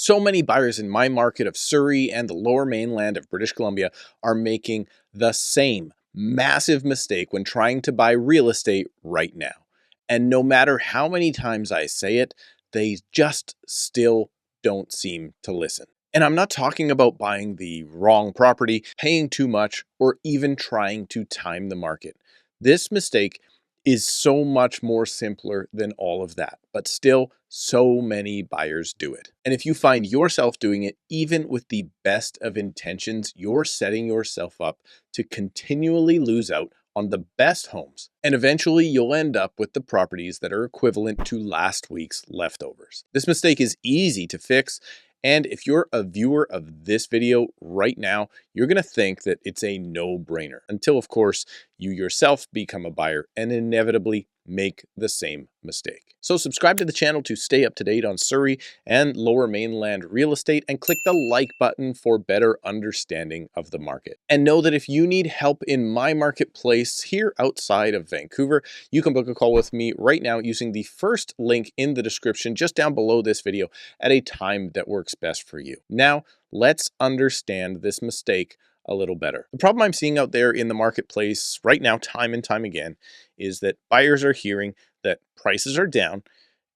So many buyers in my market of Surrey and the lower mainland of British Columbia are making the same massive mistake when trying to buy real estate right now. And no matter how many times I say it, they just still don't seem to listen. And I'm not talking about buying the wrong property, paying too much, or even trying to time the market. This mistake is so much more simpler than all of that, but still so many buyers do it. And if you find yourself doing it, even with the best of intentions, you're setting yourself up to continually lose out on the best homes. And eventually you'll end up with the properties that are equivalent to last week's leftovers. This mistake is easy to fix. And if you're a viewer of this video right now, you're going to think that it's a no-brainer until, of course, you yourself become a buyer and inevitably make the same mistake. So subscribe to the channel to stay up to date on Surrey and lower mainland real estate, and click the like button for better understanding of the market. And know that if you need help in my marketplace here outside of Vancouver, you can book a call with me right now using the first link in the description just down below this video at a time that works best for you. Now, let's understand this mistake a little better. The problem I'm seeing out there in the marketplace right now, time and time again, is that buyers are hearing that prices are down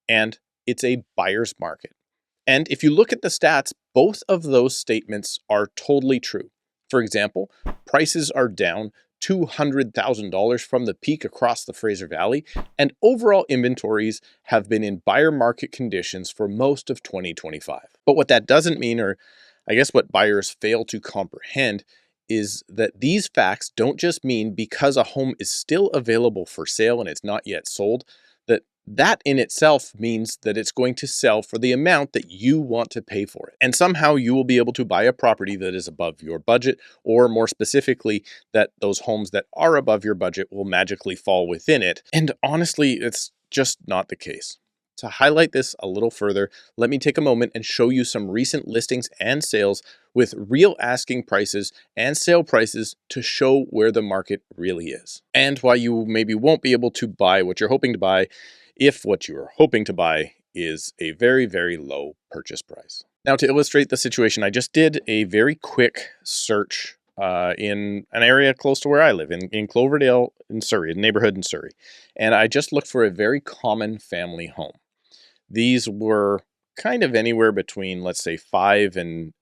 and it's a buyer's market. And if you look at the stats, both of those statements are totally true. For example, prices are down $200,000 from the peak across the Fraser Valley, and overall inventories have been in buyer market conditions for most of 2025. But what that doesn't mean, or I guess what buyers fail to comprehend, is that these facts don't just mean because a home is still available for sale and it's not yet sold, that in itself means that it's going to sell for the amount that you want to pay for it. And somehow you will be able to buy a property that is above your budget, or more specifically, that those homes that are above your budget will magically fall within it. And honestly, it's just not the case. To highlight this a little further, let me take a moment and show you some recent listings and sales with real asking prices and sale prices to show where the market really is, and why you maybe won't be able to buy what you're hoping to buy if what you are hoping to buy is a very, very low purchase price. Now, to illustrate the situation, I just did a very quick search in an area close to where I live, in Cloverdale in Surrey, a neighborhood in Surrey. And I just looked for a very common family home. These were kind of anywhere between, let's say, 5 and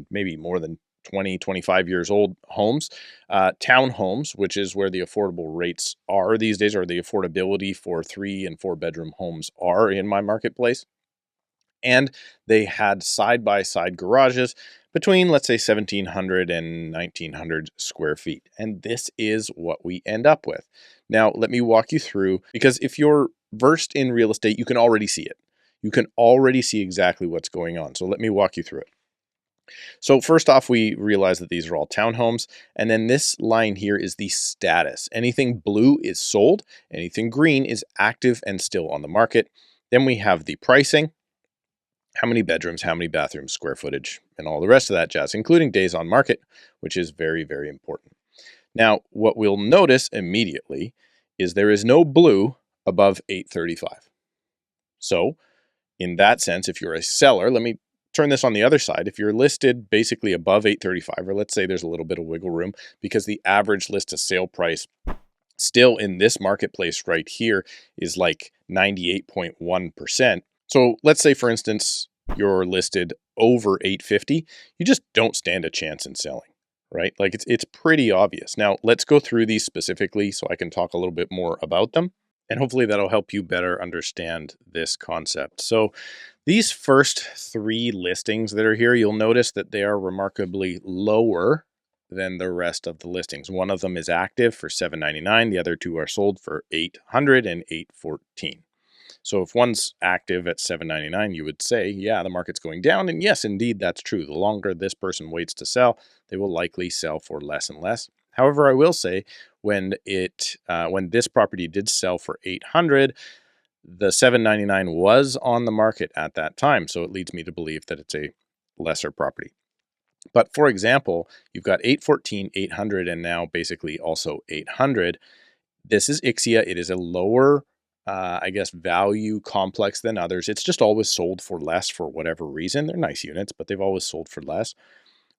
maybe more than 20, 25 years old homes, townhomes, which is where the affordable rates are these days, or the affordability for 3 and 4 bedroom homes are in my marketplace. And they had side-by-side garages between, let's say, 1,700 and 1,900 square feet. And this is what we end up with. Now, let me walk you through, because if you're versed in real estate, you can already see it. You can already see exactly what's going on. So let me walk you through it. So first off, we realize that these are all townhomes. And then this line here is the status. Anything blue is sold. Anything green is active and still on the market. Then we have the pricing, how many bedrooms, how many bathrooms, square footage, and all the rest of that jazz, including days on market, which is very, very important. Now, what we'll notice immediately is there is no blue above 835. So in that sense, if you're a seller, let me turn this on the other side. If you're listed basically above 835, or let's say there's a little bit of wiggle room because the average list to sale price still in this marketplace right here is like 98.1%. So let's say, for instance, you're listed over 850, you just don't stand a chance in selling, right? Like it's pretty obvious. Now let's go through these specifically so I can talk a little bit more about them. And hopefully that'll help you better understand this concept. So these first 3 listings that are here, you'll notice that they are remarkably lower than the rest of the listings. One of them is active for $799. The other 2 are sold for $800 and $814. So if one's active at $799, you would say, yeah, the market's going down. And yes, indeed, that's true. The longer this person waits to sell, they will likely sell for less and less. However, I will say when this property did sell for $800, the $799 was on the market at that time. So it leads me to believe that it's a lesser property. But for example, you've got 814, 800, and now basically also 800. This is Ixia. It is a lower I guess, value complex than others. It's just always sold for less for whatever reason. They're nice units, but they've always sold for less.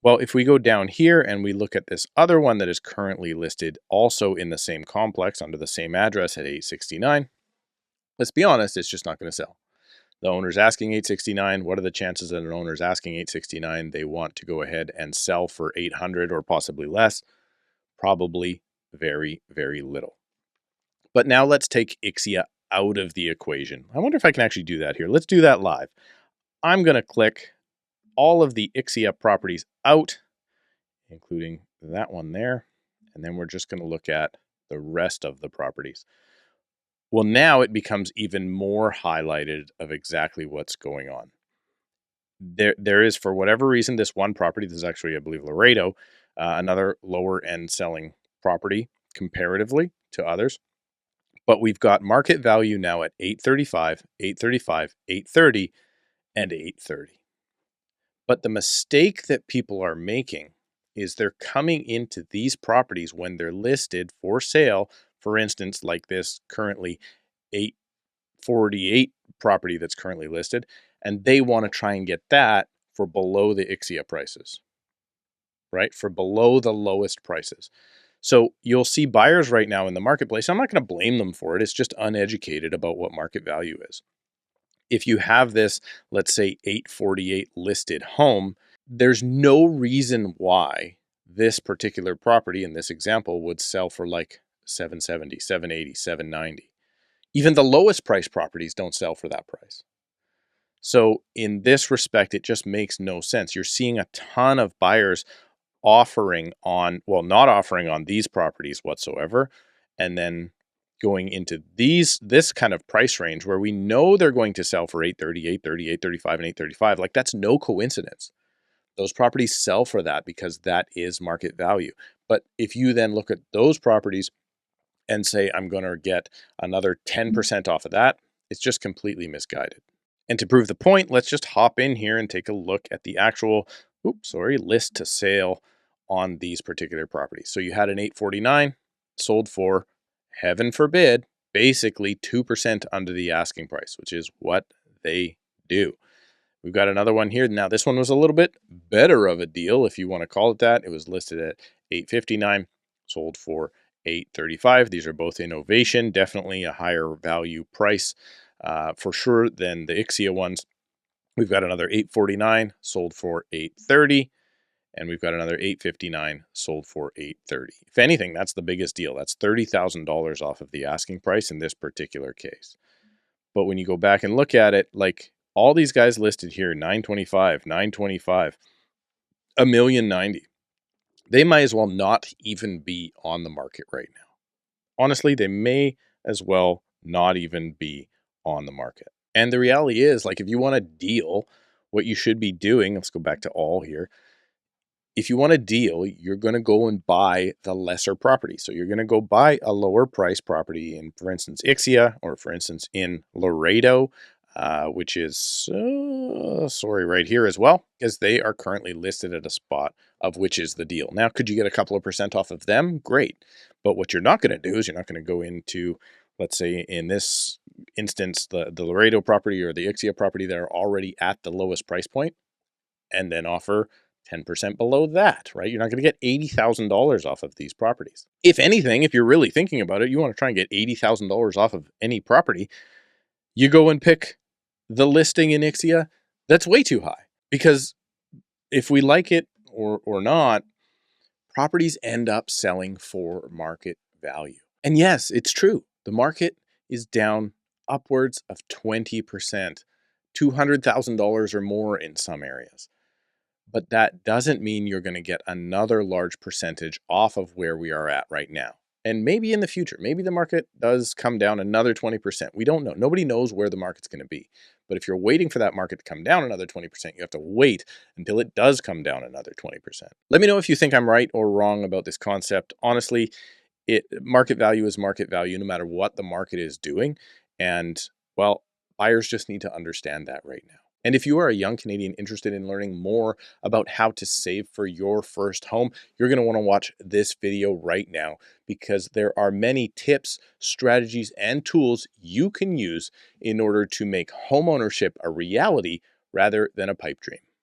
Well, if we go down here and we look at this other one that is currently listed also in the same complex under the same address at 869, let's be honest, it's just not going to sell. The owner's asking 869. What are the chances that an owner's asking 869? They want to go ahead and sell for 800 or possibly less? Probably very, very little. But now let's take Ixia out of the equation. I wonder if I can actually do that here. Let's do that live. I'm going to click all of the Ixia properties out, including that one there. And then we're just going to look at the rest of the properties. Well, now it becomes even more highlighted of exactly what's going on. There is, for whatever reason, this one property, this is actually, I believe, Laredo, another lower end selling property comparatively to others. But we've got market value now at 835, 835, 830, and 830. But the mistake that people are making is they're coming into these properties when they're listed for sale. For instance, like this currently 848 property that's currently listed, and they want to try and get that for below the Ixia prices, right? For below the lowest prices. So you'll see buyers right now in the marketplace. I'm not going to blame them for it. It's just uneducated about what market value is. If you have this, let's say 848 listed home, there's no reason why this particular property in this example would sell for like 770, 780, 790. Even the lowest price properties don't sell for that price. So in this respect, it just makes no sense. You're seeing a ton of buyers offering on, well, not offering on these properties whatsoever, and then going into this kind of price range where we know they're going to sell for 830, 830, 835, and 835. Like, that's no coincidence. Those properties sell for that because that is market value. But if you then look at those properties and say, I'm going to get another 10% off of that, it's just completely misguided. And to prove the point, let's just hop in here and take a look at the actual, list to sale on these particular properties. So you had an 849 sold for, heaven forbid, basically 2% under the asking price, which is what they do. We've got another one here. Now, this one was a little bit better of a deal, if you want to call it that. It was listed at 859, sold for 835. These are both innovation, definitely a higher value price for sure than the Ixia ones. We've got another 849 sold for 830, and we've got another 859 sold for 830. If anything, that's the biggest deal. That's $30,000 off of the asking price in this particular case. But when you go back and look at it, like all these guys listed here, 925, 925, $1,090,000, they might as well not even be on the market right now. Honestly, they may as well not even be on the market. And the reality is, like, if you want a deal, what you should be doing, let's go back to all here. If you want a deal, you're going to go and buy the lesser property. So you're going to go buy a lower price property in, for instance, Ixia, or for instance, in Laredo, which is, right here as well, because they are currently listed at a spot of which is the deal. Now, could you get a couple of percent off of them? Great. But what you're not going to do is you're not going to go into, let's say in this instance, the Laredo property or the Ixia property that are already at the lowest price point and then offer 10% below that, right? You're not going to get $80,000 off of these properties. If anything, if you're really thinking about it, you want to try and get $80,000 off of any property, you go and pick the listing in Ixia. That's way too high, because if we like it or not, properties end up selling for market value. And yes, it's true. The market is down upwards of 20%, $200,000 or more in some areas. But that doesn't mean you're going to get another large percentage off of where we are at right now. And maybe in the future, maybe the market does come down another 20%. We don't know. Nobody knows where the market's going to be. But if you're waiting for that market to come down another 20%, you have to wait until it does come down another 20%. Let me know if you think I'm right or wrong about this concept. Honestly, market value is market value no matter what the market is doing. And, well, buyers just need to understand that right now. And if you are a young Canadian interested in learning more about how to save for your first home, you're going to want to watch this video right now, because there are many tips, strategies, and tools you can use in order to make homeownership a reality rather than a pipe dream.